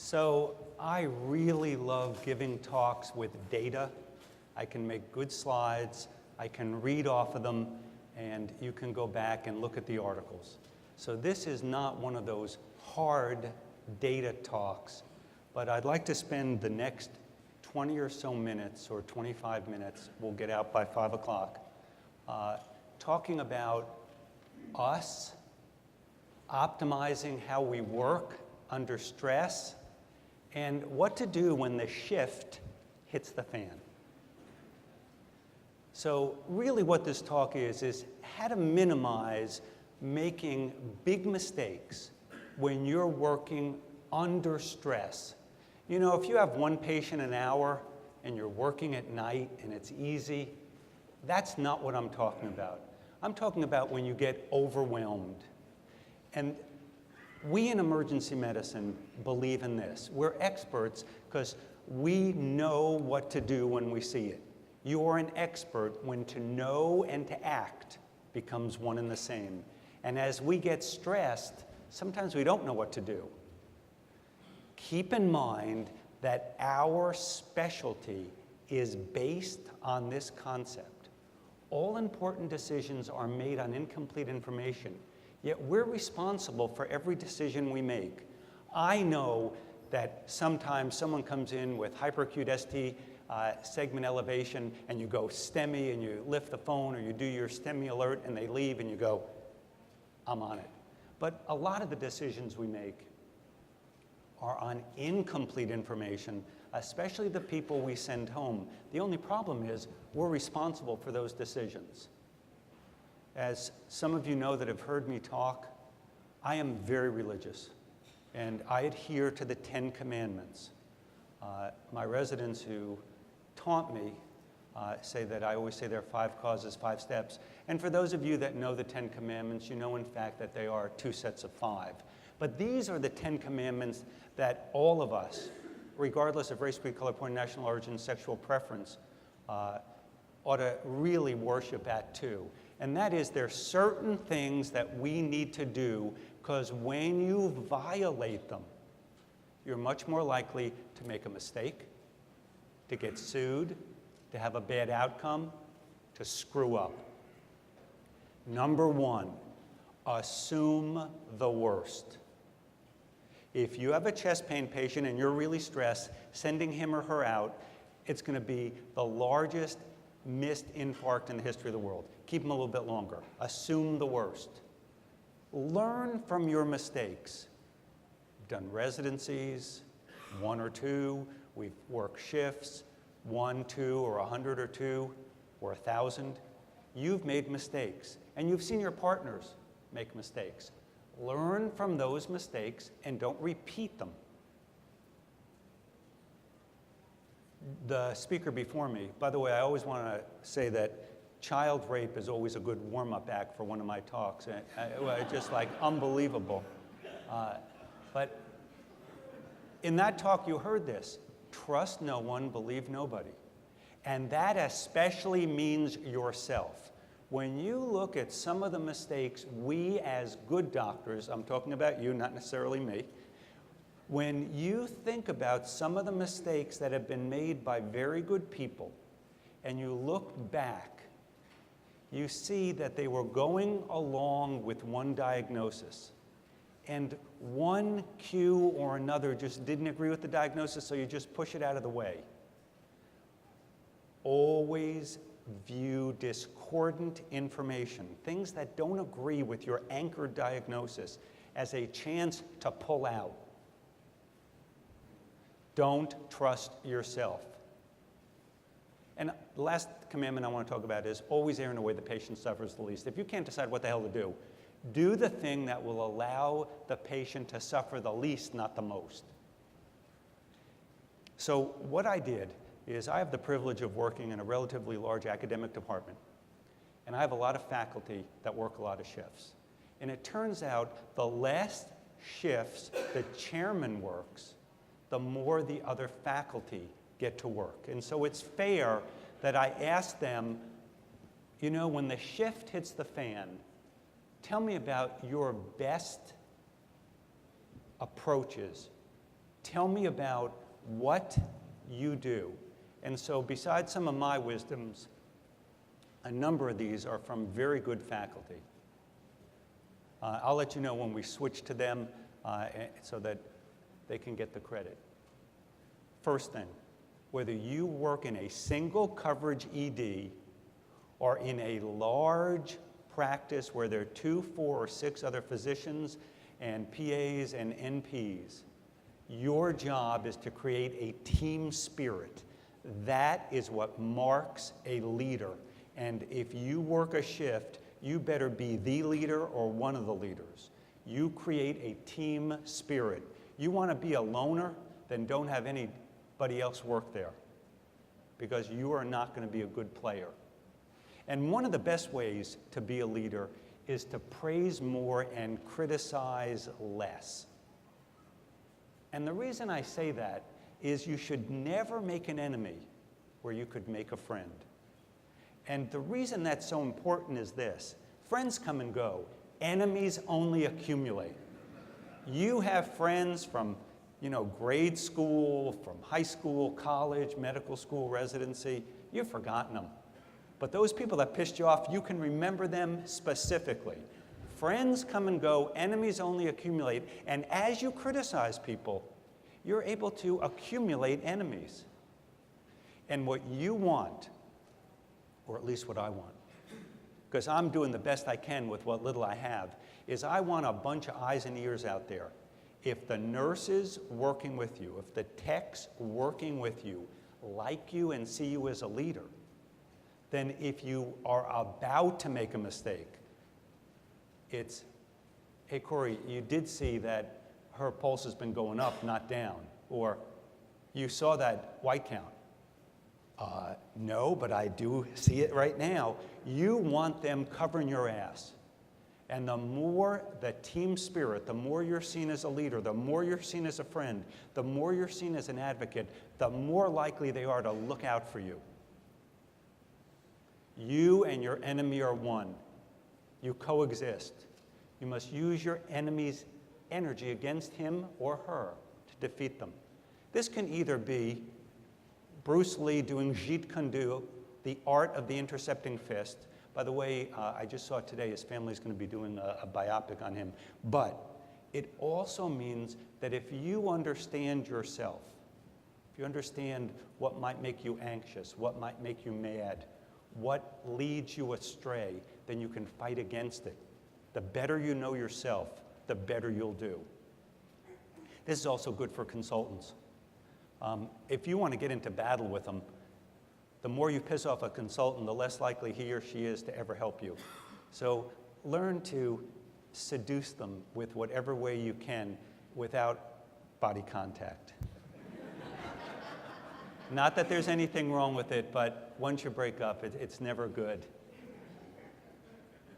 So I really love giving talks with data. I can make good slides, I can read off of them, and you can go back and look at the articles. So this is not one of those hard data talks, but I'd like to spend the next 20 or so minutes, or 25 minutes, we'll get out by 5 o'clock, talking about us optimizing how we work under stress, and what to do when the shift hits the fan. So really what this talk is how to minimize making big mistakes when you're working under stress. You know, if you have one patient an hour and you're working at night and it's easy, that's not what I'm talking about. I'm talking about when you get overwhelmed. And we in emergency medicine believe in this. We're experts because we know what to do when we see it. You're an expert when to know and to act becomes one and the same. And as we get stressed, sometimes we don't know what to do. Keep in mind that our specialty is based on this concept. All important decisions are made on incomplete information. Yet we're responsible for every decision we make. I know that sometimes someone comes in with hyperacute ST segment elevation and you go STEMI and you lift the phone or you do your STEMI alert and they leave and you go, I'm on it. But a lot of the decisions we make are on incomplete information, especially the people we send home. The only problem is we're responsible for those decisions. As some of you know that have heard me talk, I am very religious, and I adhere to the 10 Commandments. My residents who taught me say that I always say there are 5 causes, 5 steps. And for those of you that know the 10 Commandments, you know in fact that they are 2 sets of 5. But these are the 10 Commandments that all of us, regardless of race, creed, color, point, national origin, sexual preference, ought to really worship at too. And that is, there are certain things that we need to do because when you violate them, you're much more likely to make a mistake, to get sued, to have a bad outcome, to screw up. Number 1, assume the worst. If you have a chest pain patient and you're really stressed, sending him or her out, it's going to be the largest missed infarct in the history of the world. Keep them a little bit longer. Assume the worst. Learn from your mistakes. We've done residencies, 1 or 2. We've worked shifts, 1, 2, or 100 or 2, or 1,000. You've made mistakes, and you've seen your partners make mistakes. Learn from those mistakes and don't repeat them. The speaker before me, by the way, I always want to say that child rape is always a good warm-up act for one of my talks. Just like unbelievable. But in that talk, you heard this. Trust no one, believe nobody. And that especially means yourself. When you look at some of the mistakes we as good doctors, I'm talking about you, not necessarily me, when you think about some of the mistakes that have been made by very good people, and you look back, you see that they were going along with one diagnosis, and one Q or another just didn't agree with the diagnosis, so you just push it out of the way. Always view discordant information, things that don't agree with your anchored diagnosis, as a chance to pull out. Don't trust yourself. And the last commandment I want to talk about is always err in a way the patient suffers the least. If you can't decide what the hell to do the thing that will allow the patient to suffer the least, not the most. So what I did is I have the privilege of working in a relatively large academic department. And I have a lot of faculty that work a lot of shifts. And it turns out the less shifts the chairman works, the more the other faculty get to work. And so it's fair that I ask them, you know, when the shift hits the fan, tell me about your best approaches Tell me about what you do. And so besides some of my wisdoms, a number of these are from very good faculty. I'll let you know when we switch to them so that they can get the credit. First thing, whether you work in a single coverage ED or in a large practice where there are 2, 4, or 6 other physicians and PAs and NPs, your job is to create a team spirit. That is what marks a leader. And if you work a shift, you better be the leader or one of the leaders. You create a team spirit. You want to be a loner, then don't have anybody else work there, because you are not going to be a good player. And one of the best ways to be a leader is to praise more and criticize less. And the reason I say that is you should never make an enemy where you could make a friend. And the reason that's so important is this: friends come and go, enemies only accumulate. You have friends from, grade school, from high school, college, medical school, residency. You've forgotten them. But those people that pissed you off, you can remember them specifically. Friends come and go, enemies only accumulate. And as you criticize people, you're able to accumulate enemies. And what you want, or at least what I want, because I'm doing the best I can with what little I have, is I want a bunch of eyes and ears out there. If the nurses working with you, if the techs working with you like you and see you as a leader, then if you are about to make a mistake, it's, hey, Corey, you did see that her pulse has been going up, not down. Or you saw that white count. No, but I do see it right now. You want them covering your ass. And the more the team spirit, the more you're seen as a leader, the more you're seen as a friend, the more you're seen as an advocate, the more likely they are to look out for you. You and your enemy are one. You coexist. You must use your enemy's energy against him or her to defeat them. This can either be Bruce Lee doing Jeet Kune Do, the art of the intercepting fist. By the way, I just saw today his family's going to be doing a biopic on him. But it also means that if you understand yourself, if you understand what might make you anxious, what might make you mad, what leads you astray, then you can fight against it. The better you know yourself, the better you'll do. This is also good for consultants. If you want to get into battle with them, the more you piss off a consultant, the less likely he or she is to ever help you. So learn to seduce them with whatever way you can without body contact. Not that there's anything wrong with it, but once you break up, it's never good.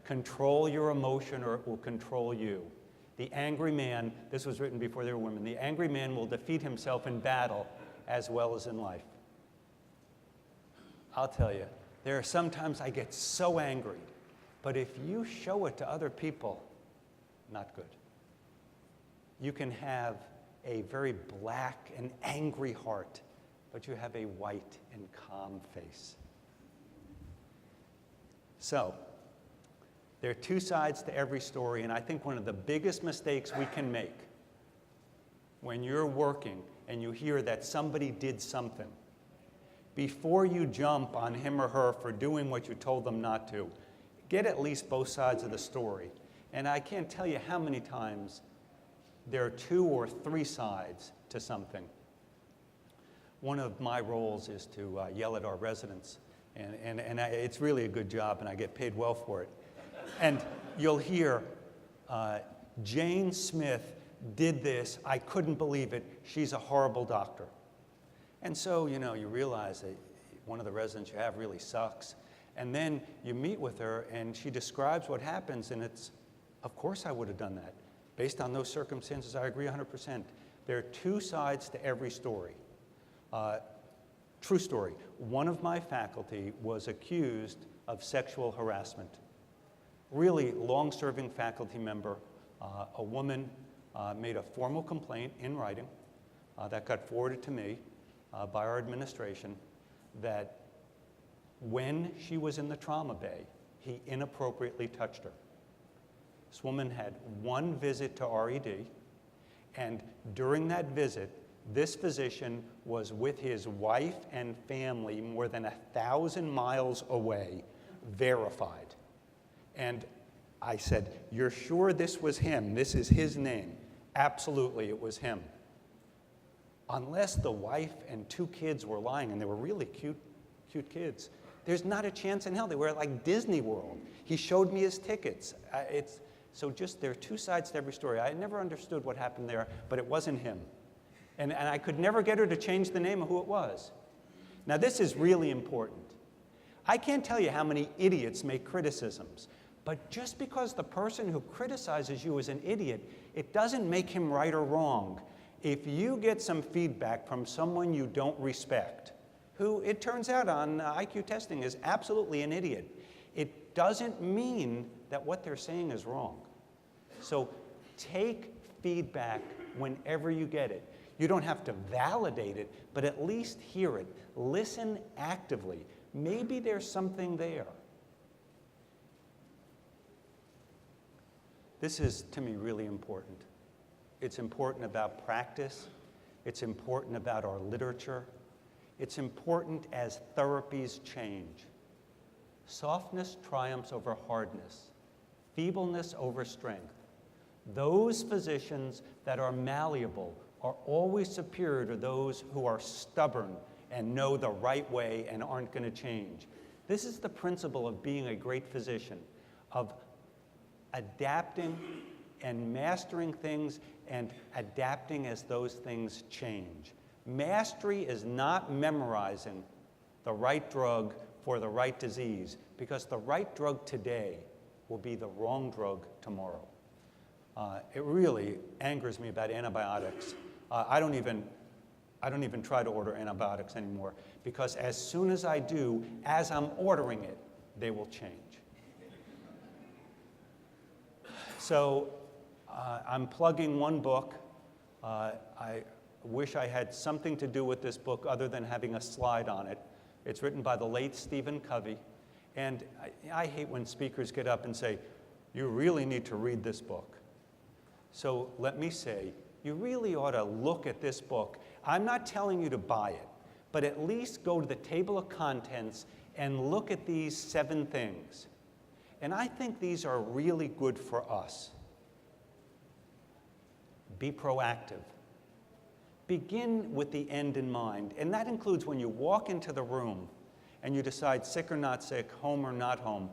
Control your emotion or it will control you. The angry man, this was written before there were women, the angry man will defeat himself in battle as well as in life. I'll tell you, there are sometimes I get so angry, but if you show it to other people, not good. You can have a very black and angry heart, but you have a white and calm face. So, there are 2 sides to every story, and I think one of the biggest mistakes we can make when you're working and you hear that somebody did something, before you jump on him or her for doing what you told them not to, get at least both sides of the story. And I can't tell you how many times there are 2 or 3 sides to something. One of my roles is to yell at our residents, and it's really a good job, and I get paid well for it. And you'll hear, Jane Smith did this, I couldn't believe it, she's a horrible doctor. And so, you realize that one of the residents you have really sucks. And then you meet with her and she describes what happens, and it's, of course I would have done that. Based on those circumstances, I agree 100%. There are 2 sides to every story. True story, one of my faculty was accused of sexual harassment. Really long-serving faculty member, a woman made a formal complaint in writing. that got forwarded to me by our administration, that when she was in the trauma bay, he inappropriately touched her. This woman had one visit to RED, and during that visit, this physician was with his wife and family more than 1,000 miles away, verified. And I said, "You're sure this was him? This is his name?" Absolutely, it was him. Unless the wife and 2 kids were lying, and they were really cute kids, there's not a chance in hell. They were at like Disney World. He showed me his tickets. So just there are 2 sides to every story. I never understood what happened there, but it wasn't him. And I could never get her to change the name of who it was. Now this is really important. I can't tell you how many idiots make criticisms, but just because the person who criticizes you is an idiot, it doesn't make him right or wrong. If you get some feedback from someone you don't respect, who it turns out on IQ testing is absolutely an idiot, it doesn't mean that what they're saying is wrong. So take feedback whenever you get it. You don't have to validate it, but at least hear it. Listen actively. Maybe there's something there. This is, to me, really important. It's important about practice. It's important about our literature. It's important as therapies change. Softness triumphs over hardness, feebleness over strength. Those physicians that are malleable are always superior to those who are stubborn and know the right way and aren't going to change. This is the principle of being a great physician, of adapting and mastering things and adapting as those things change. Mastery is not memorizing the right drug for the right disease, because the right drug today will be the wrong drug tomorrow. It really angers me about antibiotics. I don't even try to order antibiotics anymore, because as soon as I do, as I'm ordering it, they will change. So I'm plugging one book. I wish I had something to do with this book other than having a slide on it. It's written by the late Stephen Covey. And I hate when speakers get up and say, "You really need to read this book." So let me say, you really ought to look at this book. I'm not telling you to buy it, but at least go to the table of contents and look at these 7 things. And I think these are really good for us. Be proactive. Begin with the end in mind, and that includes when you walk into the room and you decide sick or not sick, home or not home.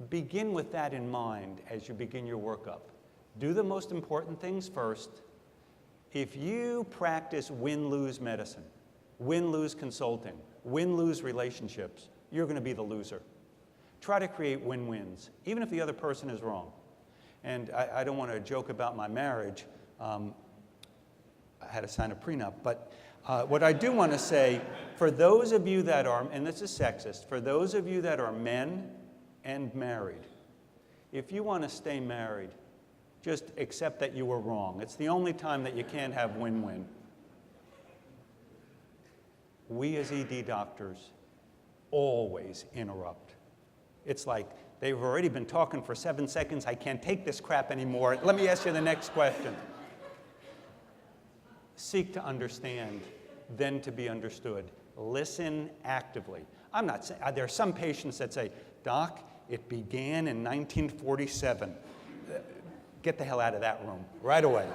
Begin with that in mind as you begin your workup. Do the most important things first. If you practice win-lose medicine, win-lose consulting, win-lose relationships, you're going to be the loser. Try to create win-wins, even if the other person is wrong. And I don't want to joke about my marriage. I had to sign a prenup, but what I do want to say, for those of you that are, and this is sexist, for those of you that are men and married, if you want to stay married, just accept that you were wrong. It's the only time that you can't have win-win. We as ED doctors always interrupt. It's like, they've already been talking for 7 seconds, I can't take this crap anymore. Let me ask you the next question. Seek to understand, then to be understood. Listen actively. I'm not saying, there are some patients that say, "Doc, it began in 1947. Get the hell out of that room right away.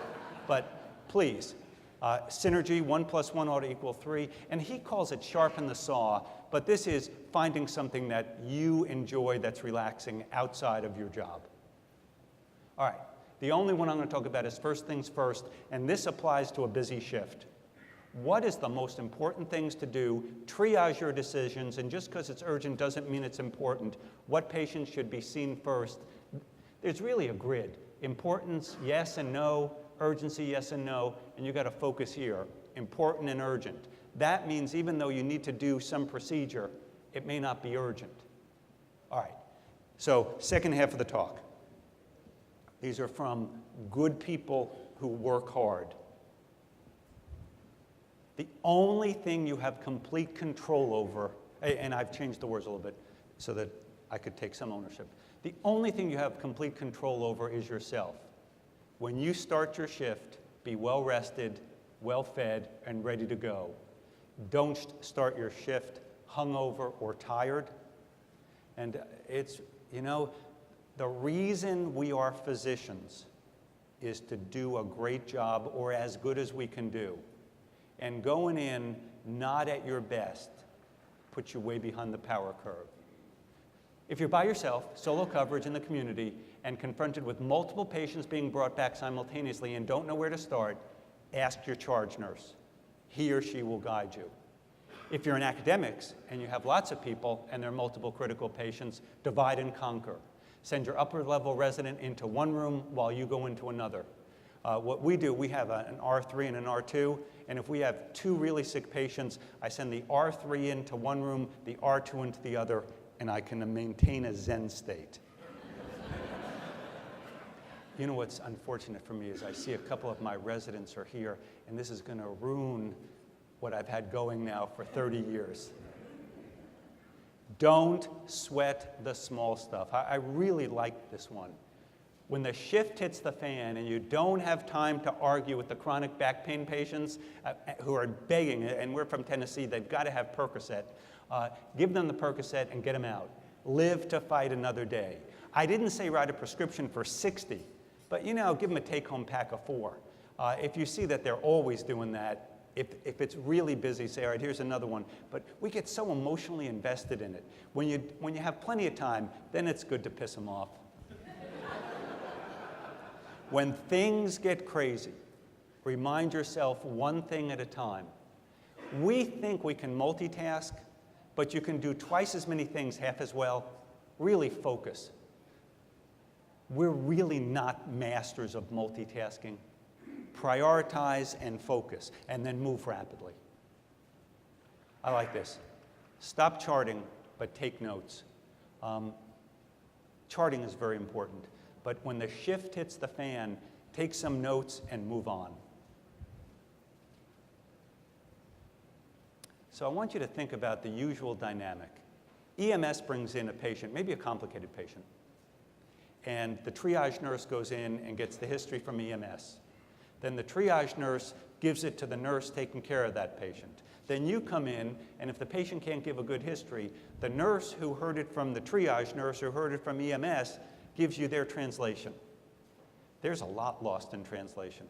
But please, synergy, 1 + 1 ought to equal 3. And he calls it sharpen the saw, but this is finding something that you enjoy that's relaxing outside of your job. All right, the only one I'm going to talk about is first things first, and this applies to a busy shift. What is the most important things to do? Triage your decisions, and just because it's urgent doesn't mean it's important. What patients should be seen first? There's really a grid. Importance, yes and no. Urgency, yes and no. And you've got to focus here. Important and urgent. That means even though you need to do some procedure, it may not be urgent. All right. So second half of the talk. These are from good people who work hard. The only thing you have complete control over, and I've changed the words a little bit so that I could take some ownership. The only thing you have complete control over is yourself. When you start your shift, be well rested, well fed, and ready to go. Don't start your shift hungover or tired. And it's, you know, the reason we are physicians is to do a great job or as good as we can do. And going in not at your best puts you way behind the power curve. If you're by yourself, solo coverage in the community, and confronted with multiple patients being brought back simultaneously and don't know where to start, ask your charge nurse. He or she will guide you. If you're in academics and you have lots of people and there are multiple critical patients, divide and conquer. Send your upper level resident into one room while you go into another. What we do, we have an R3 and an R2, and if we have two really sick patients, I send the R3 into one room, the R2 into the other, and I can maintain a Zen state. You know what's unfortunate for me is I see a couple of my residents are here, and this is going to ruin what I've had going now for 30 years. Don't sweat the small stuff. I really like this one. When the shift hits the fan and you don't have time to argue with the chronic back pain patients who are begging, and we're from Tennessee, they've got to have Percocet, give them the Percocet and get them out. Live to fight another day. I didn't say write a prescription for 60, but you know, give them a take-home pack of 4. If you see that they're always doing that, if it's really busy, say, all right, here's another one. But we get so emotionally invested in it. When you have plenty of time, then it's good to piss them off. When things get crazy, remind yourself one thing at a time. We think we can multitask, but you can do twice as many things half as well. Really focus. We're really not masters of multitasking. Prioritize and focus, and then move rapidly. I like this. Stop charting, but take notes. Charting is very important, but when the shift hits the fan, take some notes and move on. So I want you to think about the usual dynamic. EMS brings in a patient, maybe a complicated patient, and the triage nurse goes in and gets the history from EMS. Then the triage nurse gives it to the nurse taking care of that patient. Then you come in, and if the patient can't give a good history, the nurse who heard it from the triage nurse who heard it from EMS gives you their translation. There's a lot lost in translation.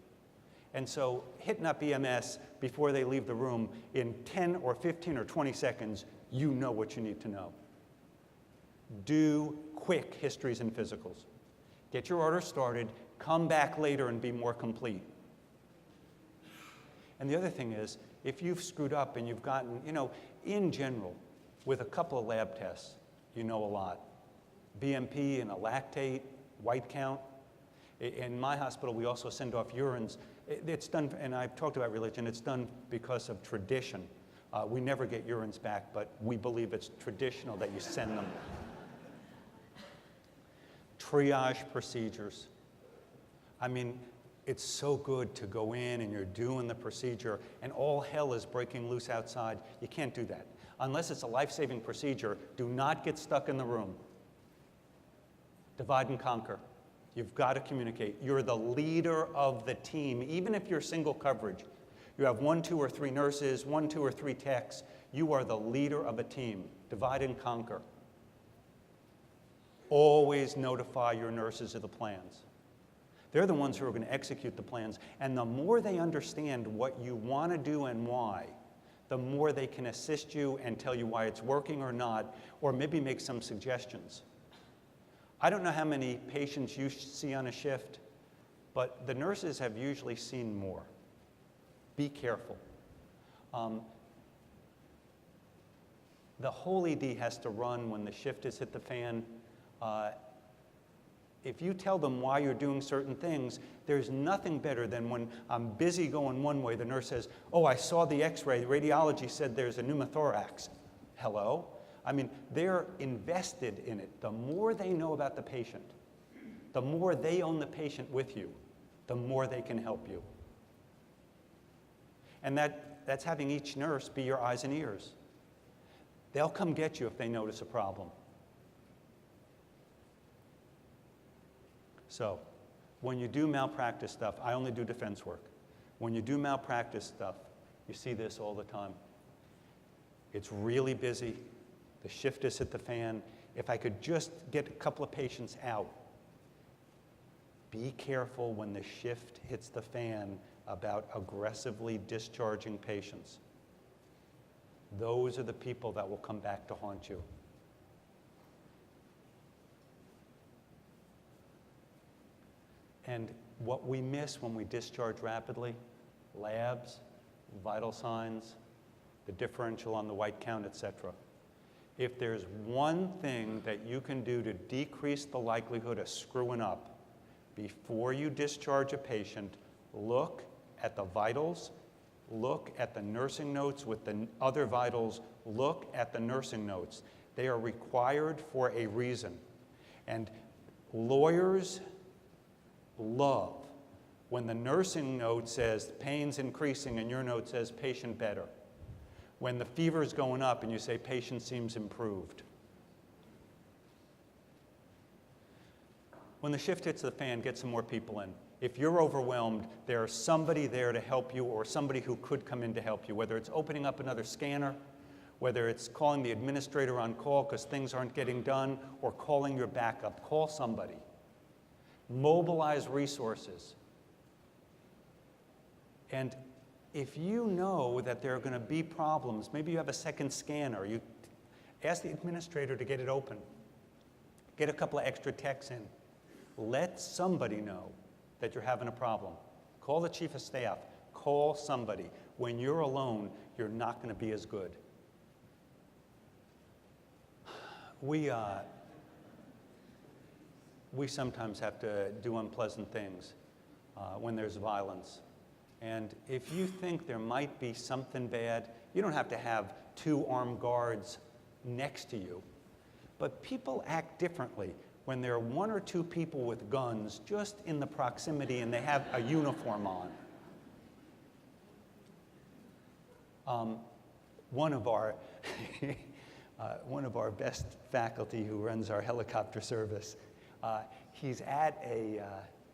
And so hitting up EMS before they leave the room, in 10 or 15 or 20 seconds, you know what you need to know. Do quick histories and physicals. Get your order started, come back later and be more complete. And the other thing is, if you've screwed up and you've gotten, you know, in general, with a couple of lab tests, you know a lot. BMP and a lactate, white count. In my hospital, we also send off urines. It's done, and I've talked about religion, it's done because of tradition. We never get urines back, but we believe it's traditional that you send them. Triage procedures. I mean, it's so good to go in and you're doing the procedure and all hell is breaking loose outside. You can't do that. Unless it's a life-saving procedure, do not get stuck in the room. Divide and conquer. You've got to communicate. You're the leader of the team, even if you're single coverage. You have 1, 2, or 3 nurses, 1, 2, or 3 techs. You are the leader of a team. Divide and conquer. Always notify your nurses of the plans. They're the ones who are going to execute the plans. And the more they understand what you want to do and why, the more they can assist you and tell you why it's working or not, or maybe make some suggestions. I don't know how many patients you see on a shift, but the nurses have usually seen more. Be careful. The whole ED has to run when the shift has hit the fan. If you tell them why you're doing certain things, there's nothing better than when I'm busy going one way, the nurse says, oh, I saw the x-ray, the radiology said there's a pneumothorax. Hello? I mean, they're invested in it. The more they know about the patient, the more they own the patient with you, the more they can help you. And that's having each nurse be your eyes and ears. They'll come get you if they notice a problem. So, when you do malpractice stuff, I only do defense work. When you do malpractice stuff, you see this all the time. It's really busy. The shift is hit the fan. If I could just get a couple of patients out, be careful when the shift hits the fan about aggressively discharging patients. Those are the people that will come back to haunt you. And what we miss when we discharge rapidly, labs, vital signs, the differential on the white count, etc. If there's one thing that you can do to decrease the likelihood of screwing up, before you discharge a patient, look at the vitals, look at the nursing notes with the other vitals, look at the nursing notes. They are required for a reason. And lawyers love when the nursing note says pain's increasing and your note says patient better. When the fever's going up and you say patient seems improved. When the shift hits the fan, get some more people in. If you're overwhelmed, there's somebody there to help you or somebody who could come in to help you, whether it's opening up another scanner, whether it's calling the administrator on call because things aren't getting done, or calling your backup. Call somebody. Mobilize resources. And if you know that there are going to be problems, maybe you have a second scanner, you ask the administrator to get it open. Get a couple of extra techs in. Let somebody know that you're having a problem. Call the chief of staff. Call somebody. When you're alone, you're not going to be as good. We sometimes have to do unpleasant things when there's violence. And if you think there might be something bad, you don't have to have 2 armed guards next to you. But people act differently when there are 1 or 2 people with guns just in the proximity and they have a uniform on. One of our best faculty who runs our helicopter service, he's at a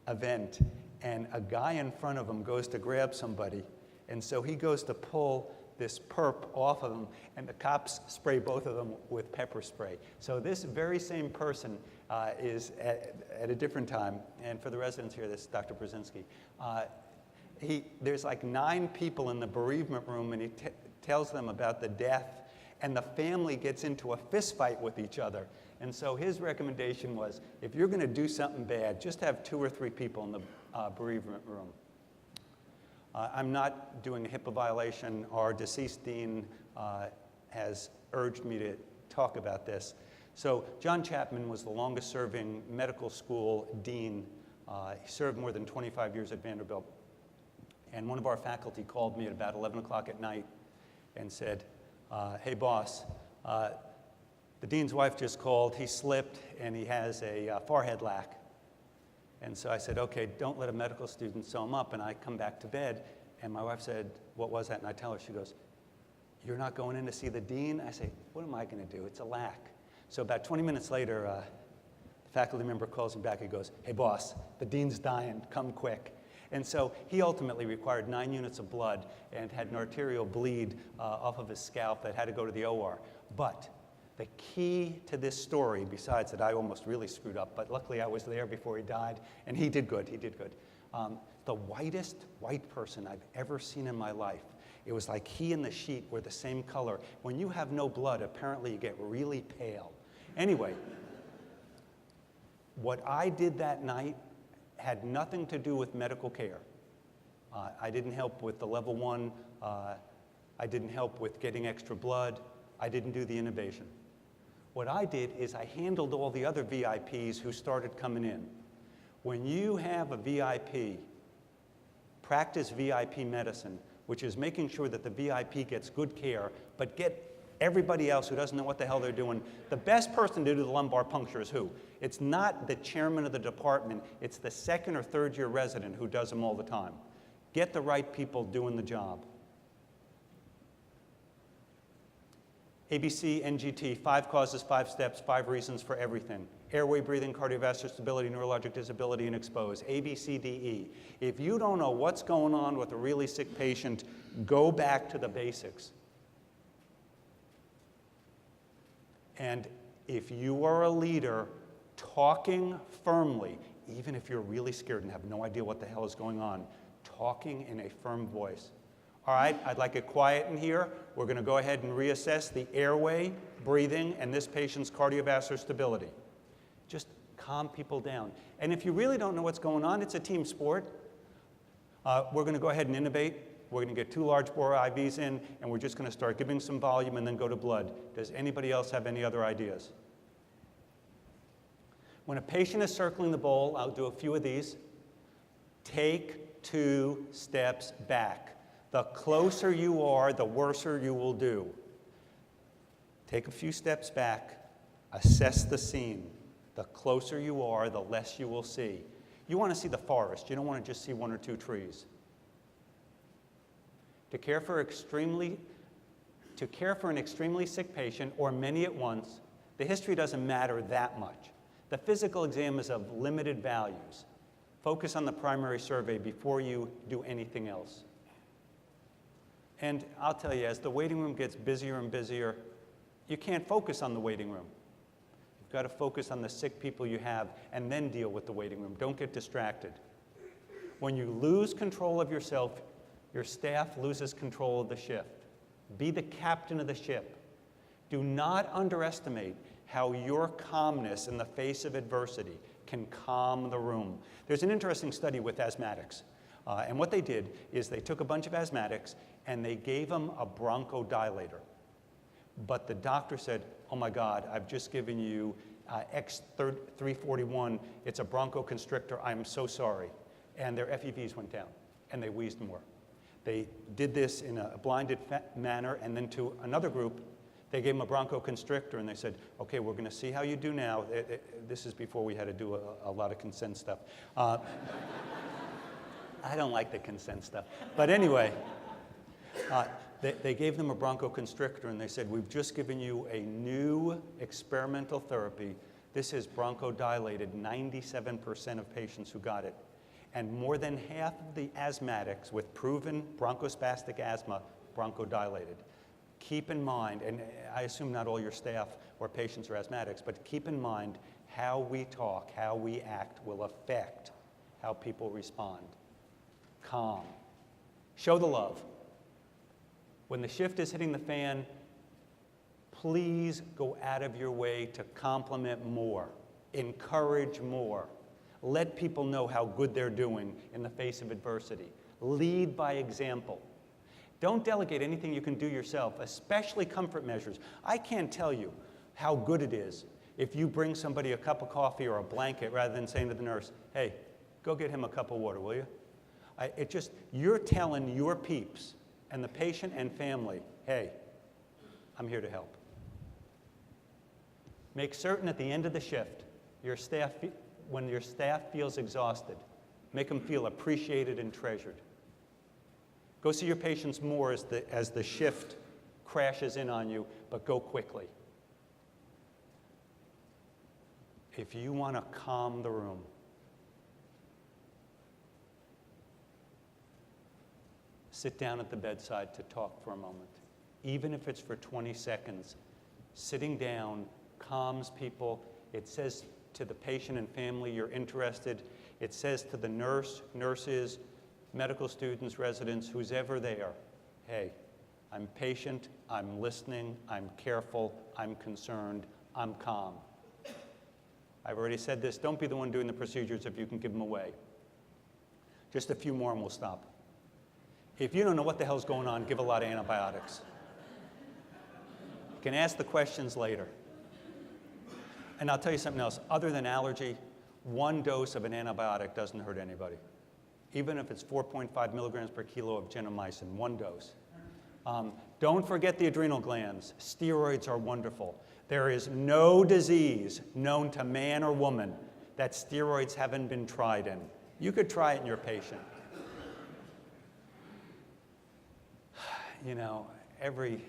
event, and a guy in front of him goes to grab somebody, and so he goes to pull this perp off of him, and the cops spray both of them with pepper spray. So this very same person is at a different time, and for the residents here, this is Dr. Brzezinski. There's like 9 people in the bereavement room, and he tells them about the death, and the family gets into a fist fight with each other. And so his recommendation was, if you're going to do something bad, just have 2 or 3 people in the bereavement room. I'm not doing a HIPAA violation. Our deceased dean has urged me to talk about this. So John Chapman was the longest serving medical school dean. He served more than 25 years at Vanderbilt. And one of our faculty called me at about 11 o'clock at night and said, hey boss, the dean's wife just called, he slipped, and he has a forehead lac. And so I said, okay, don't let a medical student sew him up. And I come back to bed, and my wife said, what was that? And I tell her, she goes, you're not going in to see the dean? I say, what am I going to do? It's a lac. So about 20 minutes later, the faculty member calls me back. He goes, hey boss, the dean's dying, come quick. And so he ultimately required 9 units of blood and had an arterial bleed off of his scalp that had to go to the OR. But the key to this story, besides that I almost really screwed up, but luckily I was there before he died, and he did good, he did good. The whitest white person I've ever seen in my life. It was like he and the sheet were the same color. When you have no blood, apparently you get really pale. Anyway, what I did that night had nothing to do with medical care. I didn't help with the level 1. I didn't help with getting extra blood. I didn't do the intubation. What I did is I handled all the other VIPs who started coming in. When you have a VIP, practice VIP medicine, which is making sure that the VIP gets good care, but get everybody else who doesn't know what the hell they're doing. The best person to do the lumbar puncture is who? It's not the chairman of the department, it's the 2nd or 3rd year resident who does them all the time. Get the right people doing the job. ABC, NGT, 5 causes, 5 steps, 5 reasons for everything. Airway, breathing, cardiovascular stability, neurologic disability, and expose. A, B, C, D, E. If you don't know what's going on with a really sick patient, go back to the basics. And if you are a leader, talking firmly, even if you're really scared and have no idea what the hell is going on, talking in a firm voice. All right, I'd like it quiet in here. We're going to go ahead and reassess the airway, breathing, and this patient's cardiovascular stability. Just calm people down. And if you really don't know what's going on, it's a team sport. We're going to go ahead and innovate. We're going to get 2 large bore IVs in, and we're just going to start giving some volume and then go to blood. Does anybody else have any other ideas? When a patient is circling the bowl, I'll do a few of these. Take 2 steps back. The closer you are, the worser you will do. Take a few steps back. Assess the scene. The closer you are, the less you will see. You want to see the forest. You don't want to just see 1 or 2 trees. To care for an extremely sick patient, or many at once, the history doesn't matter that much. The physical exam is of limited values. Focus on the primary survey before you do anything else. And I'll tell you, as the waiting room gets busier and busier, you can't focus on the waiting room. You've got to focus on the sick people you have and then deal with the waiting room. Don't get distracted. When you lose control of yourself, your staff loses control of the shift. Be the captain of the ship. Do not underestimate how your calmness in the face of adversity can calm the room. There's an interesting study with asthmatics. And what they did is they took a bunch of asthmatics and they gave them a bronchodilator. But the doctor said, oh my God, I've just given you X341. It's a bronchoconstrictor. I'm so sorry. And their FEVs went down and they wheezed more. They did this in a blinded manner, and then to another group, they gave them a bronchoconstrictor and they said, okay, we're going to see how you do now. This is before we had to do a lot of consent stuff. I don't like the consent stuff. But anyway, they gave them a bronchoconstrictor and they said, we've just given you a new experimental therapy. This has bronchodilated 97% of patients who got it. And more than half of the asthmatics with proven bronchospastic asthma bronchodilated. Keep in mind, and I assume not all your staff or patients are asthmatics, but keep in mind how we talk, how we act will affect how people respond. Calm. Show the love. When the shift is hitting the fan, please go out of your way to compliment more, encourage more. Let people know how good they're doing in the face of adversity. Lead by example. Don't delegate anything you can do yourself, especially comfort measures. I can't tell you how good it is if you bring somebody a cup of coffee or a blanket rather than saying to the nurse, hey, go get him a cup of water, will you? You're telling your peeps and the patient and family, hey, I'm here to help. Make certain at the end of the shift, when your staff feels exhausted, make them feel appreciated and treasured. Go see your patients more as the shift crashes in on you, but go quickly. If you want to calm the room, sit down at the bedside to talk for a moment. Even if it's for 20 seconds, sitting down calms people. It says to the patient and family you're interested. It says to the nurses, medical students, residents, who's ever there, hey, I'm patient, I'm listening, I'm careful, I'm concerned, I'm calm. I've already said this, don't be the one doing the procedures if you can give them away. Just a few more and we'll stop. If you don't know what the hell's going on, give a lot of antibiotics. You can ask the questions later. And I'll tell you something else. Other than allergy, 1 dose of an antibiotic doesn't hurt anybody. Even if it's 4.5 milligrams per kilo of gentamicin, 1 dose. Don't forget the adrenal glands. Steroids are wonderful. There is no disease known to man or woman that steroids haven't been tried in. You could try it in your patient. You know, every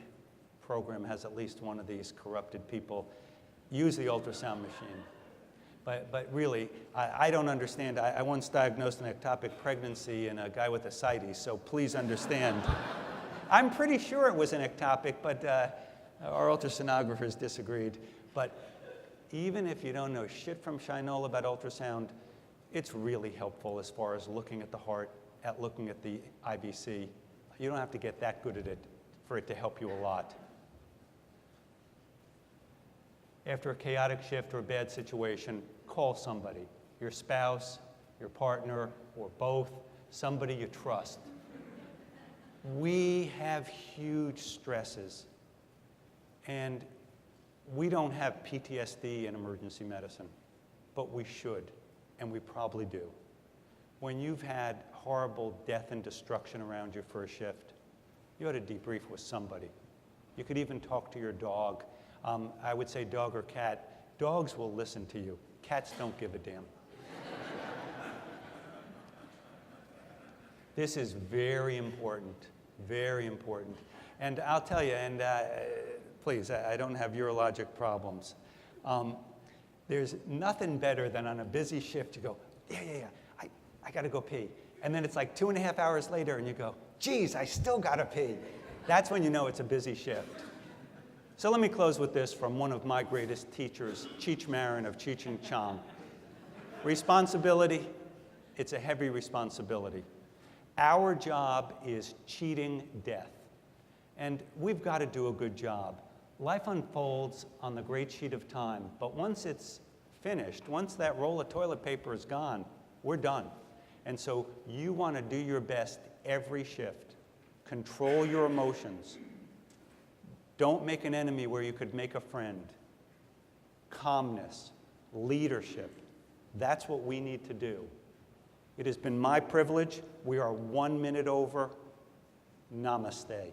program has at least one of these corrupted people use the ultrasound machine. But really, I don't understand. I once diagnosed an ectopic pregnancy in a guy with ascites, so please understand. I'm pretty sure it was an ectopic, but our ultrasonographers disagreed. But even if you don't know shit from Shinola about ultrasound, it's really helpful as far as looking at the heart, at looking at the IVC. You don't have to get that good at it for it to help you a lot. After a chaotic shift or a bad situation, call somebody, your spouse, your partner, or both, somebody you trust. We have huge stresses, and we don't have PTSD in emergency medicine, but we should, and we probably do. When you've had horrible death and destruction around you for a shift, you ought to debrief with somebody. You could even talk to your dog. I would say dog or cat. Dogs will listen to you. Cats don't give a damn. This is very important, very important. And I'll tell you, and please, I don't have urologic problems. There's nothing better than on a busy shift, you go, yeah, I gotta go pee. And then it's like 2.5 hours later and you go, geez, I still gotta pee. That's when you know it's a busy shift. So let me close with this from one of my greatest teachers, Cheech Marin of Cheech and Chong. Responsibility, it's a heavy responsibility. Our job is cheating death. And we've got to do a good job. Life unfolds on the great sheet of time, but once it's finished, once that roll of toilet paper is gone, we're done. And so you want to do your best every shift. Control your emotions. Don't make an enemy where you could make a friend. Calmness, leadership, that's what we need to do. It has been my privilege. We are 1 minute over. Namaste.